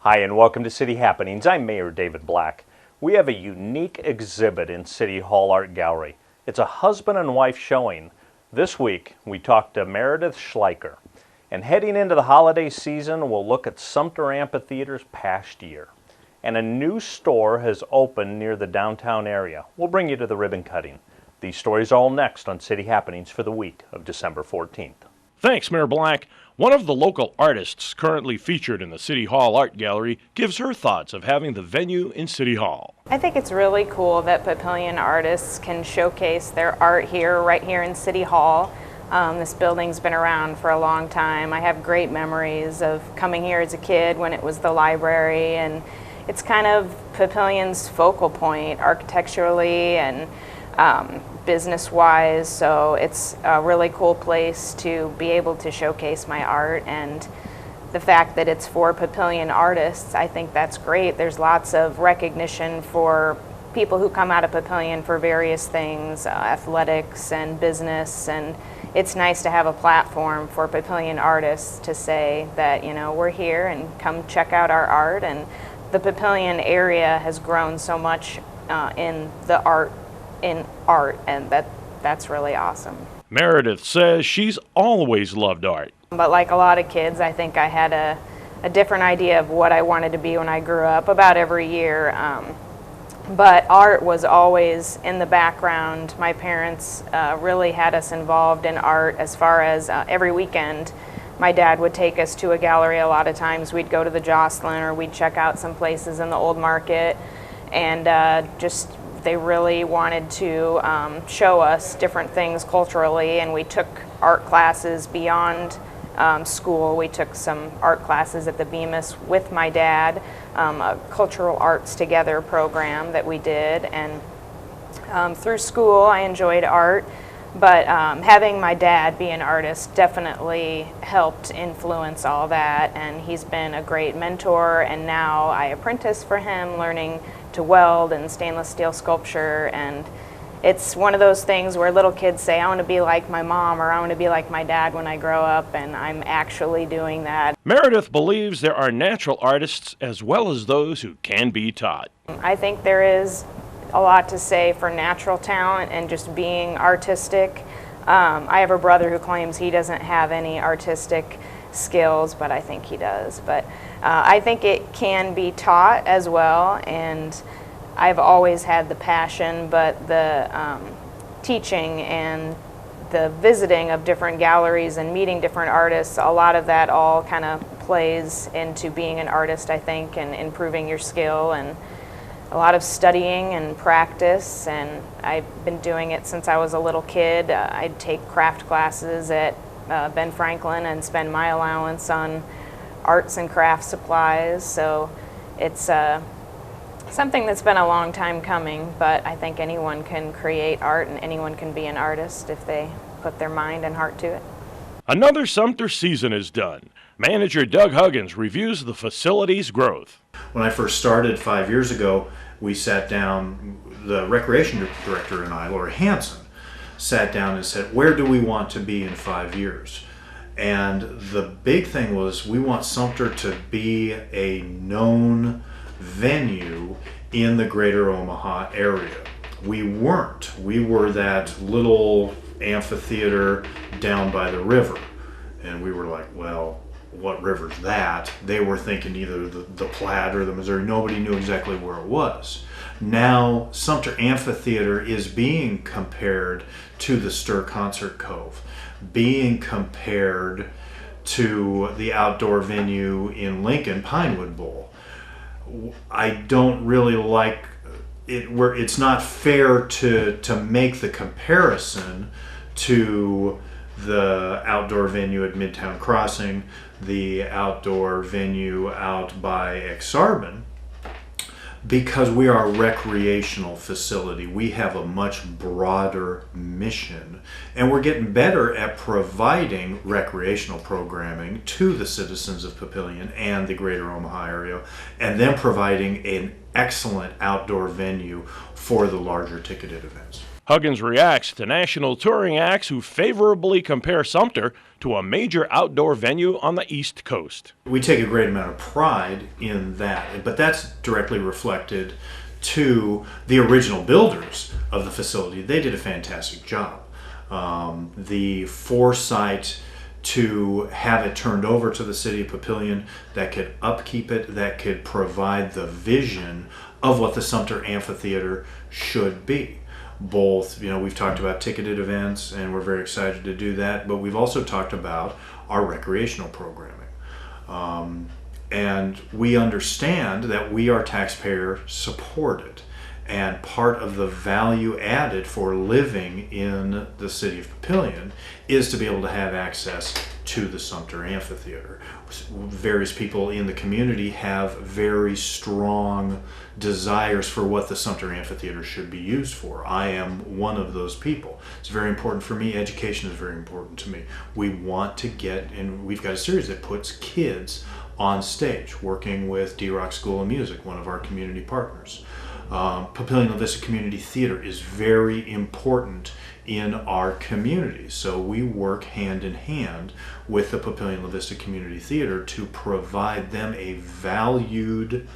Hi and welcome to City Happenings. I'm Mayor David Black. We have a unique exhibit in City Hall Art Gallery. It's a husband and wife showing. This week we talked to Meredith Schleicher. And heading into the holiday season, we'll look at Sumter Amphitheater's past year. And a new store has opened near the downtown area. We'll bring you to the ribbon cutting. These stories are all next on City Happenings for the week of December 14th. Thanks, Mayor Black. One of the local artists currently featured in the City Hall Art Gallery gives her thoughts of having the venue in City Hall. I think it's really cool that Papillion artists can showcase their art here, right here in City Hall. This building's been around for a long time. I have great memories of coming here as a kid when it was the library, and it's kind of Papillion's focal point architecturally and business-wise, so it's a really cool place to be able to showcase my art, and the fact that it's for Papillion artists, I think that's great. There's lots of recognition for people who come out of Papillion for various things, athletics and business, and it's nice to have a platform for Papillion artists to say that, you know, we're here and come check out our art. And the Papillion area has grown so much in art, and that's really awesome. Meredith says she's always loved art. But like a lot of kids, I think I had a different idea of what I wanted to be when I grew up about every year. But art was always in the background. My parents really had us involved in art as far as every weekend. My dad would take us to a gallery a lot of times. We'd go to the Jocelyn or we'd check out some places in the Old Market, and they really wanted to show us different things culturally, and we took art classes beyond school. We took some art classes at the Bemis with my dad, a Cultural Arts Together program that we did, and through school I enjoyed art, but having my dad be an artist definitely helped influence all that, and he's been a great mentor, and now I apprentice for him, learning to weld and stainless steel sculpture, and it's one of those things where little kids say, I want to be like my mom or I want to be like my dad when I grow up, and I'm actually doing that. Meredith believes there are natural artists as well as those who can be taught. I think there is a lot to say for natural talent and just being artistic. I have a brother who claims he doesn't have any artistic skills, but I think he does. But I think it can be taught as well, and I've always had the passion, but the teaching and the visiting of different galleries and meeting different artists, a lot of that all kind of plays into being an artist, I think, and improving your skill, and a lot of studying and practice, and I've been doing it since I was a little kid. I'd take craft classes at Ben Franklin and spend my allowance on arts and craft supplies, so it's something that's been a long time coming, but I think anyone can create art and anyone can be an artist if they put their mind and heart to it. Another Sumter season is done. Manager Doug Huggins reviews the facility's growth. When I first started 5 years ago, we sat down, the recreation director and I, Laura Hansen, sat down and said, where do we want to be in 5 years? And the big thing was, we want Sumter to be a known venue in the greater Omaha area. We weren't. We were that little amphitheater down by the river. And we were like, well, what river's that? They were thinking either the Platte or the Missouri. Nobody knew exactly where it was. Now, Sumter Amphitheater is being compared to the Stir Concert Cove, being compared to the outdoor venue in Lincoln, Pinewood Bowl. I don't really like it where it's not fair to make the comparison to the outdoor venue at Midtown Crossing, the outdoor venue out by Exarban, because we are a recreational facility. We have a much broader mission, and we're getting better at providing recreational programming to the citizens of Papillion and the greater Omaha area, and then providing an excellent outdoor venue for the larger ticketed events. Huggins reacts to national touring acts who favorably compare Sumter to a major outdoor venue on the East Coast. We take a great amount of pride in that, but that's directly reflected to the original builders of the facility. They did a fantastic job. The foresight to have it turned over to the city of Papillion that could upkeep it, that could provide the vision of what the Sumter Amphitheater should be. Both, we've talked about ticketed events, and we're very excited to do that, but we've also talked about our recreational programming. And we understand that we are taxpayer supported, and part of the value added for living in the city of Papillion is to be able to have access to the Sumter Amphitheater. Various people in the community have very strong desires for what the Sumter Amphitheater should be used for. I am one of those people. It's very important for me. Education is very important to me. We want to get, and we've got a series that puts kids on stage, working with D-Rock School of Music, one of our community partners. Papillion La Vista Community Theater is very important in our community, so we work hand in hand with the Papillion La Vista Community Theater to provide them a valued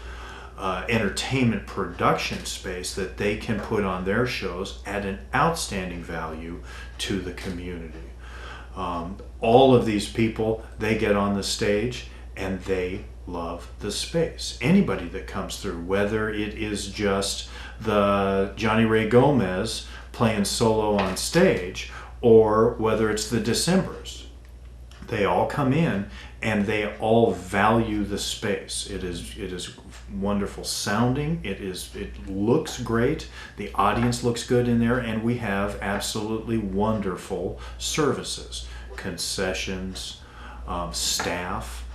entertainment production space that they can put on their shows at an outstanding value to the community. All of these people, they get on the stage and they love the space. Anybody that comes through, whether it is just the Johnny Ray Gomez playing solo on stage, or whether it's the Decembers, they all come in and they all value the space. It is wonderful sounding. It looks great. The audience looks good in there, and we have absolutely wonderful services, concessions, staff.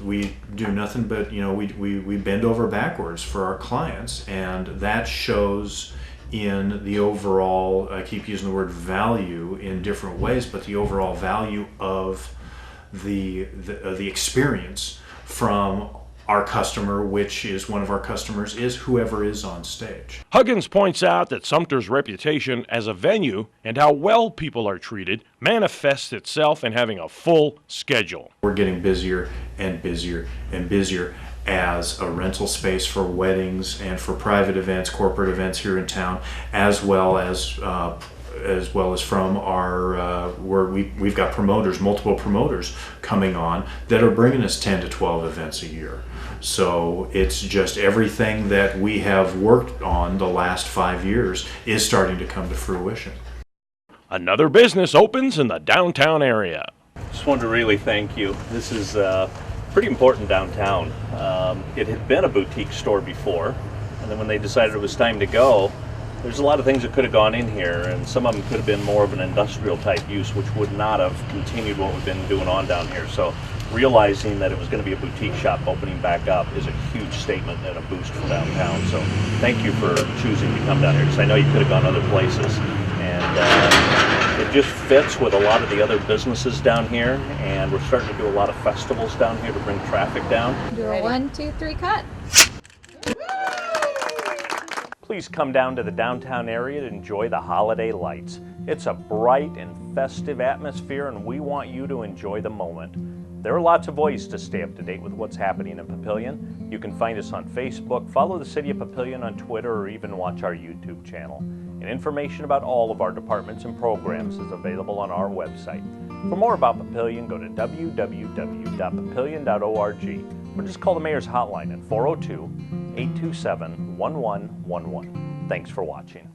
We do nothing but, we bend over backwards for our clients, and that shows in the overall, I keep using the word value in different ways, but the overall value of the experience from our customer, which is one of our customers, is whoever is on stage. Huggins points out that Sumter's reputation as a venue and how well people are treated manifests itself in having a full schedule. We're getting busier and busier and busier as a rental space for weddings and for private events, corporate events here in town, as well as from our where we've got promoters, multiple promoters coming on that are bringing us 10 to 12 events a year. So it's just everything that we have worked on the last 5 years is starting to come to fruition. Another business opens in the downtown area. Just wanted to really thank you. This is pretty important downtown. It had been a boutique store before, and then when they decided it was time to go, there's a lot of things that could have gone in here, and some of them could have been more of an industrial type use, which would not have continued what we've been doing on down here. So realizing that it was going to be a boutique shop opening back up is a huge statement and a boost for downtown. So thank you for choosing to come down here, because I know you could have gone other places, and it just fits with a lot of the other businesses down here, and we're starting to do a lot of festivals down here to bring traffic down. Do a 1, 2, 3 cut. Please come down to the downtown area to enjoy the holiday lights. It's a bright and festive atmosphere, and we want you to enjoy the moment. There are lots of ways to stay up to date with what's happening in Papillion. You can find us on Facebook, follow the City of Papillion on Twitter, or even watch our YouTube channel. And information about all of our departments and programs is available on our website. For more about Papillion, go to www.papillion.org, or just call the Mayor's Hotline at 402-827-1111. Thanks for watching.